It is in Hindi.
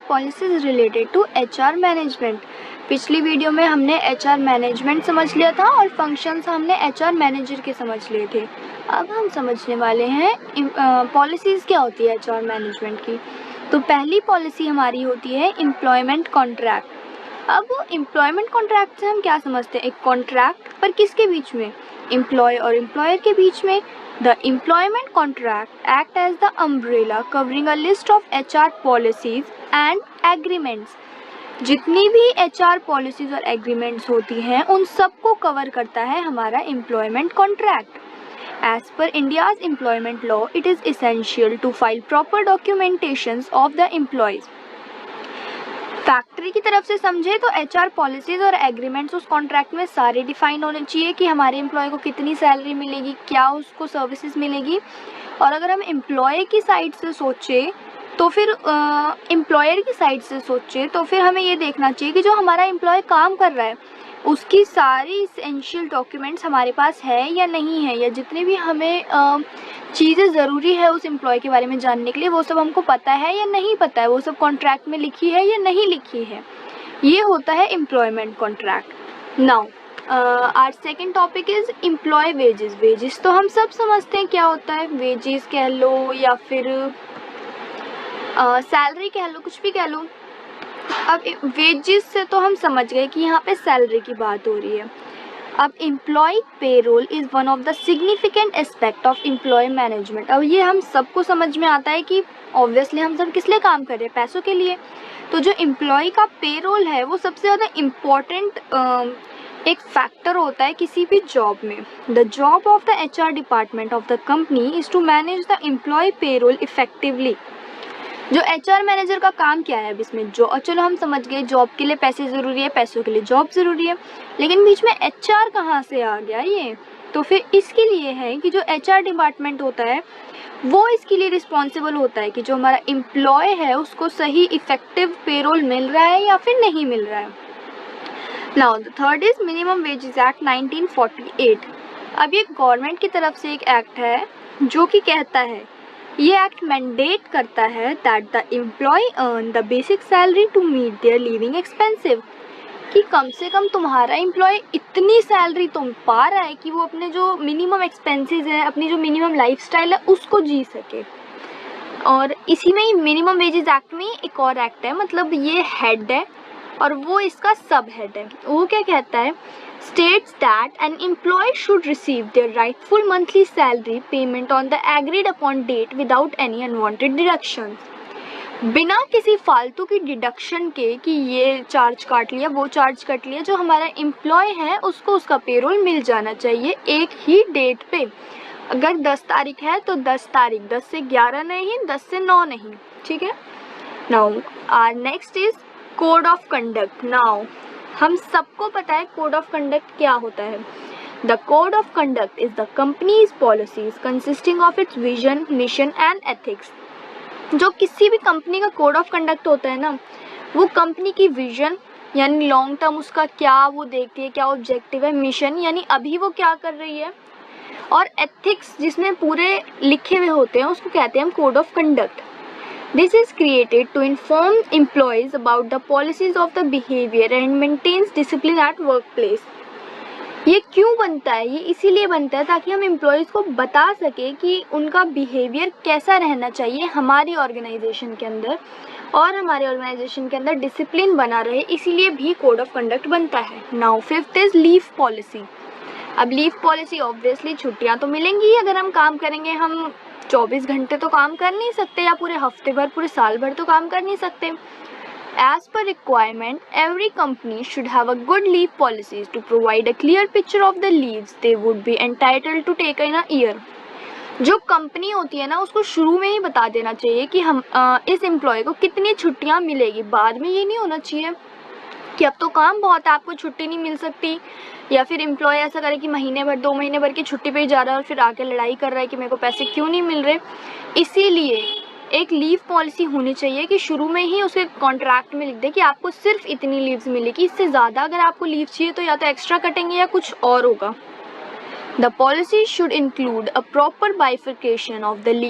Policies related to HR management. पिछली वीडियो में हमने एचआर मैनेजमेंट समझ लिया था और फंक्शंस हमने एचआर मैनेजर के समझ लिए थे। अब हम समझने वाले हैं पॉलिसीज़ क्या होती है एचआर मैनेजमेंट की। तो पहली पॉलिसी हमारी होती है एम्प्लॉयमेंट कॉन्ट्रैक्ट। अब एम्प्लॉयमेंट कॉन्ट्रैक्ट से हम क्या समझते हैं, एक कॉन्ट्रैक्ट पर किसके बीच में, एम्प्लॉय और एम्प्लॉयर के बीच में। The employment contract act as the umbrella covering a list of HR policies and agreements. जितनी भी HR policies और agreements होती हैं उन सबको कवर करता है हमारा employment contract. As per India's employment law, it is essential to file proper documentations of the employees. Factory की तरफ से समझे तो एचआर पॉलिसीज और एग्रीमेंट्स उस कॉन्ट्रैक्ट में सारे डिफाइन होने चाहिए कि हमारे एम्प्लॉय को कितनी सैलरी मिलेगी, क्या उसको सर्विसेज मिलेगी। और अगर हम एम्प्लॉय की साइड से सोचें तो फिर एम्प्लॉयर की साइड से सोचें तो फिर हमें ये देखना चाहिए कि जो हमारा एम्प्लॉय काम कर रहा है उसकी सारी इसेंशियल डॉक्यूमेंट्स हमारे पास है या नहीं है, या जितनी भी हमें चीज़ें ज़रूरी है उस एम्प्लॉय के बारे में जानने के लिए वो सब हमको पता है या नहीं पता है, वो सब कॉन्ट्रैक्ट में लिखी है या नहीं लिखी है। ये होता है employment contract. Now our second topic is employee wages. Wages तो हम सब समझते हैं क्या होता है, वेजेस कह लो या फिर सैलरी कह लो, कुछ भी कह लो। अब वेजेस से तो हम समझ गए कि यहाँ पे सैलरी की बात हो रही है। अब employee payroll is one of the significant aspect of employee management. अब ये हम सबको समझ में आता है कि ऑब्वियसली हम सब किस लिए काम कर रहे हैं, पैसों के लिए। तो जो एम्प्लॉय का पेरोल है वो सबसे ज़्यादा इम्पॉर्टेंट एक फैक्टर होता है किसी भी जॉब में। The job of the HR department of the company is to manage the employee payroll effectively. जो एचआर मैनेजर का काम क्या है अब इसमें, जो चलो हम समझ गए जॉब के लिए पैसे ज़रूरी है, पैसों के लिए जॉब ज़रूरी है, लेकिन बीच में एचआर कहाँ से आ गया ये। तो फिर इसके लिए है कि जो एचआर डिपार्टमेंट होता है वो इसके लिए रिस्पॉन्सिबल होता है कि जो हमारा एम्प्लॉय है उसको सही इफेक्टिव पेरोल मिल रहा है या फिर नहीं मिल रहा है। Now the third is minimum wages act 1948। अब ये गवर्नमेंट की तरफ से एक एक्ट है जो कि कहता है, ये एक्ट मैंडेट करता है that the employee earn the basic salary to meet their living expensive, कि कम से कम तुम्हारा एम्प्लॉय इतनी सैलरी तुम पा रहा है कि वो अपने जो मिनिमम एक्सपेंसेस है, अपनी जो मिनिमम लाइफस्टाइल है उसको जी सके। और इसी में ही मिनिमम वेजेस एक्ट में एक और एक्ट है, मतलब ये हेड है और वो इसका सब हेड है। वो क्या कहता है, states that an employee should receive their rightful monthly salary payment on the agreed upon date without any unwanted deductions. बिना किसी फालतू की डिडक्शन के कि ये चार्ज काट लिया वो चार्ज कट लिया, जो हमारा एम्प्लॉय है उसको उसका पेरोल मिल जाना चाहिए एक ही डेट पे। अगर 10 तारीख है तो 10 तारीख, 10 से 11 नहीं, 10 से 9 नहीं, ठीक है। Now our next is code of conduct. Now हम सबको पता है कोड ऑफ कंडक्ट क्या होता है। The code of conduct is the companies policies consisting of its vision, mission and ethics. जो किसी भी कंपनी का कोड ऑफ कंडक्ट होता है ना, वो कंपनी की विजन यानी लॉन्ग टर्म उसका क्या वो देखती है, क्या ऑब्जेक्टिव है, मिशन यानी अभी वो क्या कर रही है, और एथिक्स जिसमें पूरे लिखे हुए होते हैं उसको कहते हैं हम code of conduct. This is created to inform employees about the policies of the behavior and maintains discipline at workplace. ये क्यों बनता है, ये इसीलिए बनता है ताकि हम एम्प्लॉयज़ को बता सके कि उनका बिहेवियर कैसा रहना चाहिए हमारी ऑर्गेनाइजेशन के अंदर, और हमारे ऑर्गेनाइजेशन के अंदर डिसिप्लिन बना रहे, इसीलिए भी कोड ऑफ कंडक्ट बनता है। Now fifth is leave policy. अब लीव पॉलिसी ऑब्वियसली छुट्टियाँ तो मिलेंगी अगर हम काम करेंगे, हम 24 घंटे तो काम कर नहीं सकते या पूरे हफ्ते भर, पूरे साल भर तो काम कर नहीं सकते। As per requirement, every company should have a good leave policies to provide a clear picture of the leaves they would be entitled to take in a year. जो कंपनी होती है ना उसको शुरू में ही बता देना चाहिए कि हम इस एम्प्लॉय को कितनी छुट्टियां मिलेगी। बाद में ये नहीं होना चाहिए कि अब तो काम बहुत है आपको छुट्टी नहीं मिल सकती, या फिर एम्प्लॉय ऐसा करे कि महीने भर 2 महीने भर की छुट्टी पे ही जा रहा है और फिर आके लड़ाई कर रहा है कि मेरे को पैसे क्यों नहीं मिल रहे। इसीलिए एक लीव पॉलिसी होनी चाहिए कि शुरू में ही उसके कॉन्ट्रैक्ट में लिख दे कि आपको सिर्फ इतनी लीव्स मिलेगी, इससे ज़्यादा अगर आपको लीव चाहिए तो या तो एक्स्ट्रा कटेंगे या कुछ और होगा। The policy should include a proper बाइफिकेशन of the leave